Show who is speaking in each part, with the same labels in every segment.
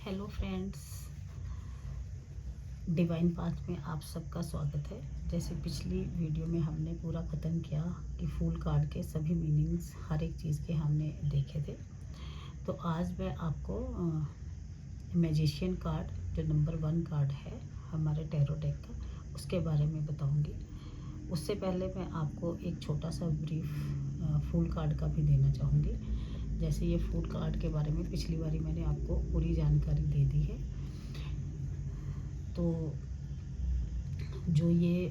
Speaker 1: Hello friends, divine path में आप सबका स्वागत है। जैसे पिछली वीडियो में हमने पूरा ख़त्म किया कि फूल कार्ड के सभी मीनिंग्स हर एक चीज़ के हमने देखे थे। तो आज मैं आपको मैजिशियन कार्ड जो नंबर 1 कार्ड है हमारे टैरो डेक का, उसके बारे में बताऊंगी। उससे पहले मैं आपको एक छोटा सा ब्रीफ फूल कार्ड का भी देना चाहूँगी। जैसे ये फूल कार्ड के बारे में पिछली बारी मैंने आपको पूरी जानकारी दे दी है। तो जो ये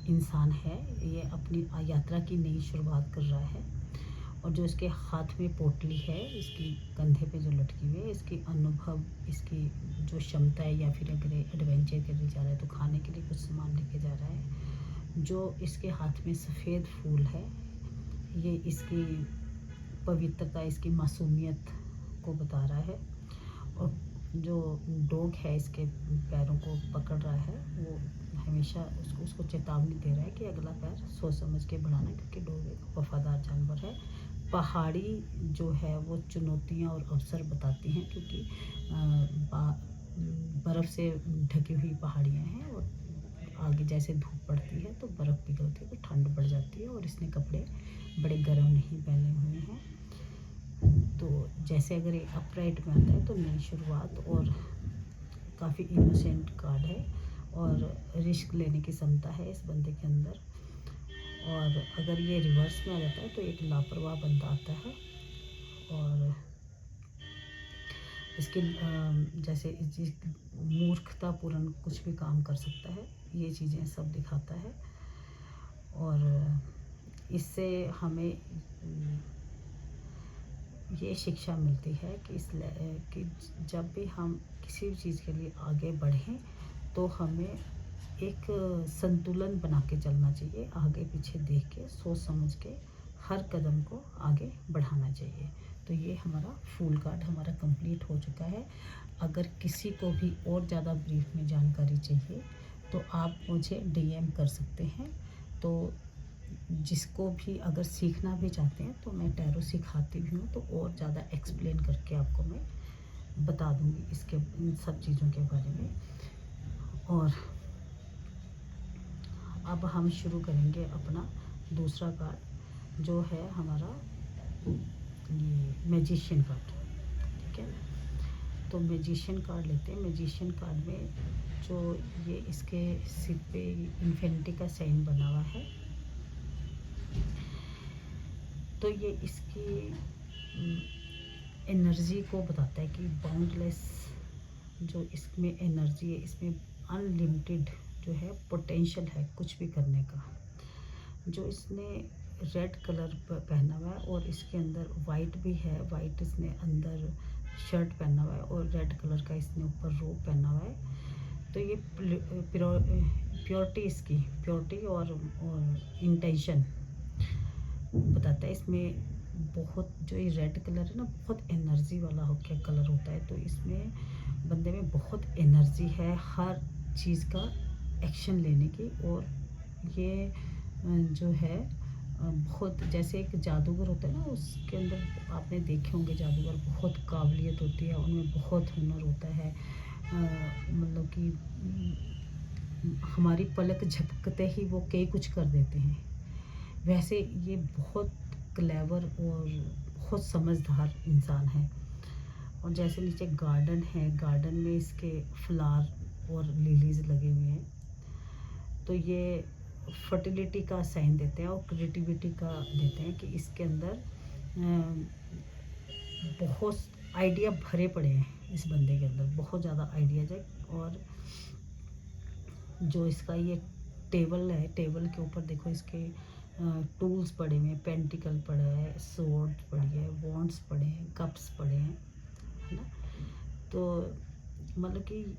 Speaker 1: इंसान है ये अपनी यात्रा की नई शुरुआत कर रहा है, और जो इसके हाथ में पोटली है, इसकी कंधे पे जो लटकी हुई है, इसकी अनुभव, इसकी जो क्षमता है, या फिर अगर एडवेंचर के लिए जा रहा है तो खाने के लिए कुछ सामान लेके जा रहा है। जो इसके हाथ में सफ़ेद फूल है, ये इसकी पवित्रता, इसकी मासूमियत को बता रहा है। और जो डॉग है इसके पैरों को पकड़ रहा है, वो हमेशा उसको चेतावनी दे रहा है कि अगला पैर सोच समझ के बढ़ाना, क्योंकि डॉग एक वफादार जानवर है। पहाड़ी जो है वो चुनौतियाँ और अवसर बताती हैं, क्योंकि बर्फ़ से ढकी हुई पहाड़ियाँ हैं, और आगे जैसे धूप पड़ती है तो बर्फ़ पिघलती है तो ठंड बढ़ जाती है। और इसने कपड़े बड़े गर्म नहीं पहने हुए हैं। तो जैसे अगर ये अपराइट में आता है तो नई शुरुआत, और काफ़ी इनोसेंट कार्ड है, और रिस्क लेने की क्षमता है इस बंदे के अंदर। और अगर ये रिवर्स में आ जाता है तो एक लापरवाह बंदा आता है, और इसकी जैसे मूर्खतापूर्ण कुछ भी काम कर सकता है, ये चीज़ें सब दिखाता है। और इससे हमें ये शिक्षा मिलती है कि जब भी हम किसी भी चीज़ के लिए आगे बढ़ें तो हमें एक संतुलन बना के चलना चाहिए, आगे पीछे देख के सोच समझ के हर कदम को आगे बढ़ाना चाहिए। तो ये हमारा फूल कार्ड हमारा कंप्लीट हो चुका है। अगर किसी को भी और ज़्यादा ब्रीफ में जानकारी चाहिए तो आप मुझे डीएम कर सकते हैं। तो जिसको भी अगर सीखना भी चाहते हैं तो मैं टैरो सिखाती भी हूँ, तो और ज़्यादा एक्सप्लेन करके आपको मैं बता दूँगी इसके इन सब चीज़ों के बारे में। और अब हम शुरू करेंगे अपना दूसरा कार्ड, जो है हमारा ये मैजिशियन कार्ड। ठीक है, तो मैजिशियन कार्ड लेते हैं। मैजिशियन कार्ड में जो ये इसके सिर पे इन्फिनिटी का साइन बना हुआ है, तो ये इसकी एनर्जी को बताता है कि बाउंडलेस जो इसमें एनर्जी है, इसमें अनलिमिटेड जो है पोटेंशियल है कुछ भी करने का। जो इसने रेड कलर पहना हुआ है, और इसके अंदर वाइट भी है, वाइट इसने अंदर शर्ट पहना हुआ है, और रेड कलर का इसने ऊपर रोब पहना हुआ है। तो ये प्योरिटी, इसकी प्योरिटी और इंटेंशन बताता है। इसमें बहुत जो ये रेड कलर है ना, बहुत एनर्जी वाला क्या कलर होता है। तो इसमें बंदे में बहुत एनर्जी है हर चीज़ का एक्शन लेने की। और ये जो है बहुत जैसे एक जादूगर होता है ना, उसके अंदर आपने देखे होंगे जादूगर, बहुत काबिलियत होती है उनमें, बहुत हुनर होता है। मतलब कि हमारी पलक झपकते ही वो कई कुछ कर देते हैं। वैसे ये बहुत क्लेवर और बहुत समझदार इंसान है। और जैसे नीचे गार्डन है, गार्डन में इसके फ्लावर और लिलीज लगे हुए हैं, तो ये फर्टिलिटी का साइन देते हैं और क्रिएटिविटी का देते हैं कि इसके अंदर बहुत आइडिया भरे पड़े हैं इस बंदे के अंदर, बहुत ज़्यादा आइडियाज है। और जो इसका ये टेबल है, टेबल के ऊपर देखो इसके टूल्स पड़े हुए हैं, पेंटिकल पड़ा है, स्वॉर्ड पड़ी है, वॉन्ड्स पड़े हैं, कप्स पड़े हैं, है ना। तो मतलब कि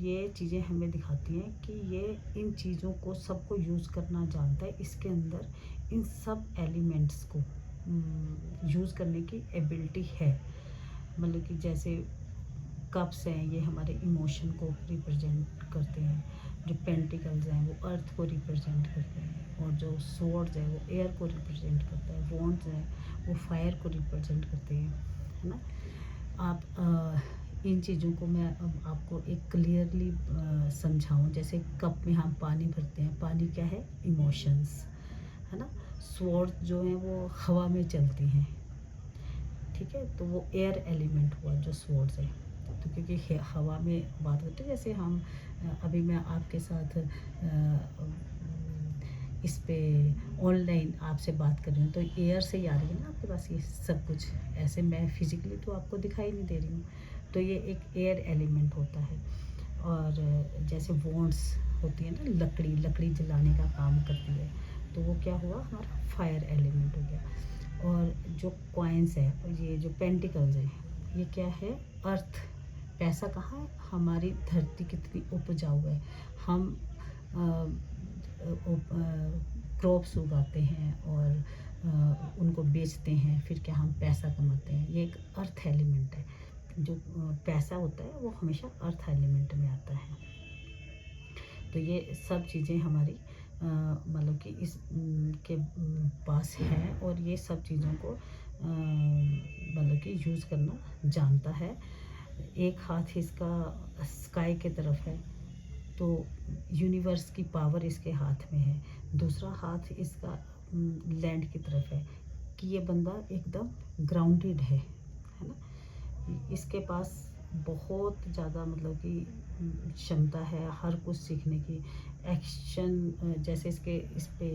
Speaker 1: ये चीज़ें हमें दिखाती हैं कि ये इन चीज़ों को सबको यूज़ करना जानता है। इसके अंदर इन सब एलिमेंट्स को यूज़ करने की एबिलिटी है। मतलब कि जैसे कप्स हैं, ये हमारे इमोशन को रिप्रेजेंट करते हैं। जो पेंटिकल्स हैं वो अर्थ को रिप्रेजेंट करते हैं, और जो स्वॉर्ड्स हैं वो एयर को रिप्रेजेंट करता है, वॉन्ड्स हैं वो फायर को रिप्रेजेंट करते हैं, है ना। आप इन चीज़ों को मैं अब आपको एक क्लियरली समझाऊँ। जैसे कप में हम पानी भरते हैं, पानी क्या है? इमोशंस, है ना? स्वॉर्ड जो है वो हवा में चलती हैं, ठीक है? तो वो एयर एलिमेंट हुआ जो स्वॉर्ड्स है। तो क्योंकि हवा में बात करते हैं, जैसे हम अभी मैं आपके साथ इस पे ऑनलाइन आपसे बात कर रही हूँ, तो एयर से ही आ रही है ना आपके पास ये सब कुछ। ऐसे मैं फिजिकली तो आपको दिखाई नहीं दे रही हूँ, तो ये एक एयर एलिमेंट होता है। और जैसे वॉन्ड्स होती है ना, लकड़ी लकड़ी जलाने का काम करती है, तो वो क्या हुआ? हमारा फायर एलिमेंट हो गया। और जो कॉइन्स है, ये जो पेंटिकल्स है, ये क्या है? अर्थ। पैसा कहाँ है? हमारी धरती कितनी उपजाऊ है, हम क्रॉप्स उगाते हैं और उनको बेचते हैं, फिर क्या हम पैसा कमाते हैं। ये एक अर्थ एलिमेंट है। जो पैसा होता है वो हमेशा अर्थ एलिमेंट में आता है। तो ये सब चीज़ें हमारी मतलब कि इस के पास है, और ये सब चीज़ों को मतलब कि यूज़ करना जानता है। एक हाथ इसका स्काई की तरफ है, तो यूनिवर्स की पावर इसके हाथ में है। दूसरा हाथ इसका लैंड की तरफ है, कि ये बंदा एकदम ग्राउंडेड है ना? इसके पास बहुत ज़्यादा मतलब कि क्षमता है हर कुछ सीखने की। एक्शन जैसे इसके इस पे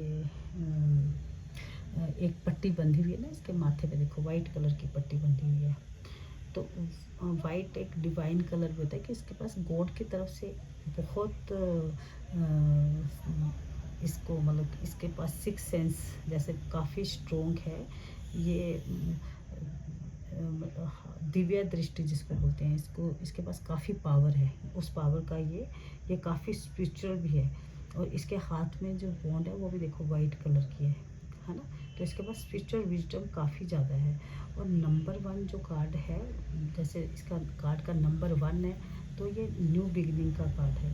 Speaker 1: एक पट्टी बंधी हुई है ना, इसके माथे पे देखो वाइट कलर की पट्टी बंधी हुई है। तो वाइट एक डिवाइन कलर भी होता है, कि इसके पास गॉड की तरफ से बहुत इसको मतलब कि इसके पास सिक्स सेंस जैसे काफ़ी स्ट्रोंग है। ये दिव्य दृष्टि जिसको बोलते हैं, इसको इसके पास काफ़ी पावर है। उस पावर का ये काफ़ी स्पिरिचुअल भी है। और इसके हाथ में जो बॉन्ड है वो भी देखो वाइट कलर की है ना? तो इसके पास स्पिरिचुअल विजडम काफ़ी ज़्यादा है। और नंबर 1 जो कार्ड है, जैसे इसका कार्ड का नंबर 1 है, तो ये न्यू बिगिनिंग का कार्ड है।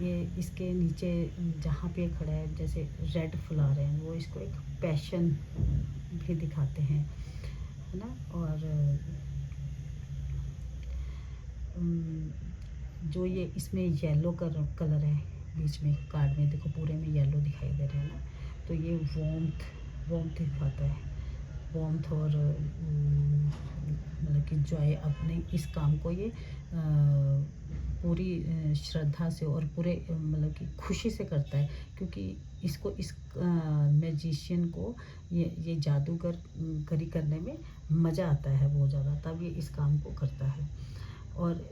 Speaker 1: ये इसके नीचे जहाँ पे खड़ा है, जैसे रेड फ्लावर है, वो इसको एक पैशन भी दिखाते हैं, है ना? और जो ये इसमें येलो कलर है बीच में कार्ड में, देखो पूरे में येलो दिखाई दे रहा है ना? तो ये वॉर्मथ दिखाता है। वॉर्मथ और मतलब कि जॉय अपने इस काम को ये पूरी श्रद्धा से और पूरे मतलब कि खुशी से करता है, क्योंकि इसको इस मैजिशियन को ये जादूगर गरी करने में मज़ा आता है बहुत ज़्यादा, तब ये इस काम को करता है। और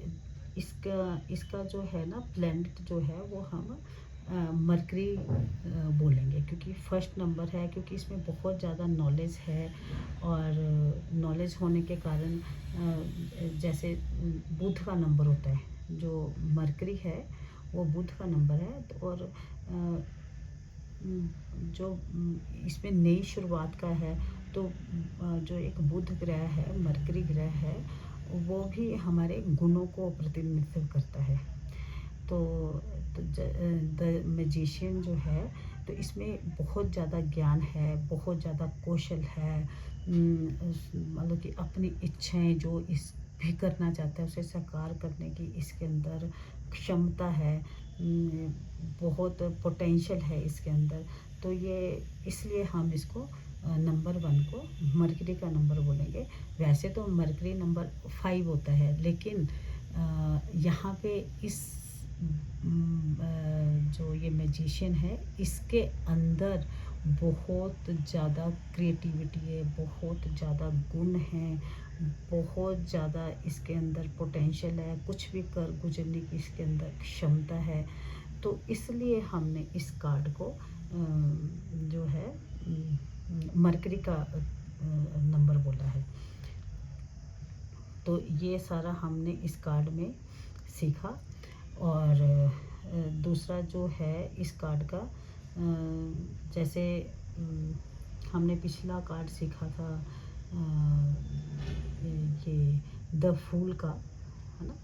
Speaker 1: इसका जो है ना प्लैनेट जो है वो हम मरकरी बोलेंगे, क्योंकि फर्स्ट नंबर है, क्योंकि इसमें बहुत ज़्यादा नॉलेज है। और नॉलेज होने के कारण जैसे बुध का नंबर होता है, जो मरकरी है वो बुध का नंबर है। और जो इसमें नई शुरुआत का है, तो जो एक बुध ग्रह है, मरकरी ग्रह है, वो भी हमारे गुणों को प्रतिनिधित्व करता है। तो द मैजिशियन जो है, तो इसमें बहुत ज़्यादा ज्ञान है, बहुत ज़्यादा कौशल है। मतलब कि अपनी इच्छाएं जो इस भी करना चाहता है उसे साकार करने की इसके अंदर क्षमता है। बहुत पोटेंशियल है इसके अंदर। तो ये इसलिए हम इसको नंबर 1 को मरकरी का नंबर बोलेंगे। वैसे तो मरकरी नंबर 5 होता है, लेकिन यहाँ पे इस जो ये मैजिशियन है, इसके अंदर बहुत ज़्यादा क्रिएटिविटी है, बहुत ज़्यादा गुण हैं, बहुत ज़्यादा इसके अंदर पोटेंशियल है, कुछ भी कर गुजरने की इसके अंदर क्षमता है। तो इसलिए हमने इस कार्ड को जो है मरकरी का नंबर बोला है। तो ये सारा हमने इस कार्ड में सीखा। और दूसरा जो है इस कार्ड का, जैसे हमने पिछला कार्ड सीखा था ये द फूल का, है ना?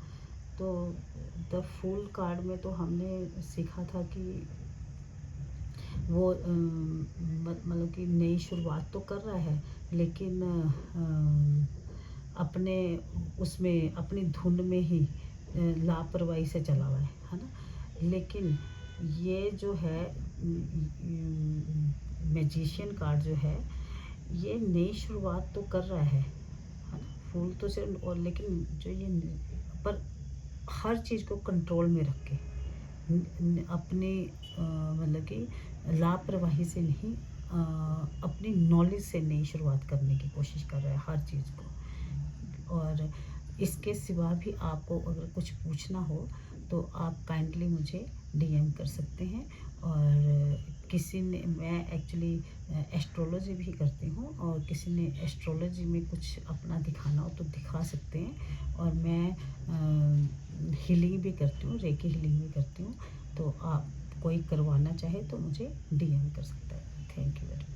Speaker 1: तो द फूल कार्ड में तो हमने सीखा था कि वो मतलब कि नई शुरुआत तो कर रहा है, लेकिन अपने उसमें अपनी धुन में ही लापरवाही से चला हुआ है ना। लेकिन ये जो है मैजिशियन कार्ड जो है, ये नई शुरुआत तो कर रहा है ना। फूल तो सिर्फ, और लेकिन जो ये पर हर चीज़ को कंट्रोल में रख के अपनी मतलब कि लापरवाही से नहीं, अपनी नॉलेज से नई शुरुआत करने की कोशिश कर रहा है हर चीज़ को। और इसके सिवा भी आपको अगर कुछ पूछना हो तो आप काइंडली मुझे डीएम कर सकते हैं। और किसी ने, मैं एक्चुअली एस्ट्रोलॉजी भी करती हूँ, और किसी ने एस्ट्रोलॉजी में कुछ अपना दिखाना हो तो दिखा सकते हैं। और मैं हीलिंग भी करती हूँ, रेकी हीलिंग भी करती हूँ। तो आप कोई करवाना चाहे तो मुझे डीएम कर सकता है। Thank you very much.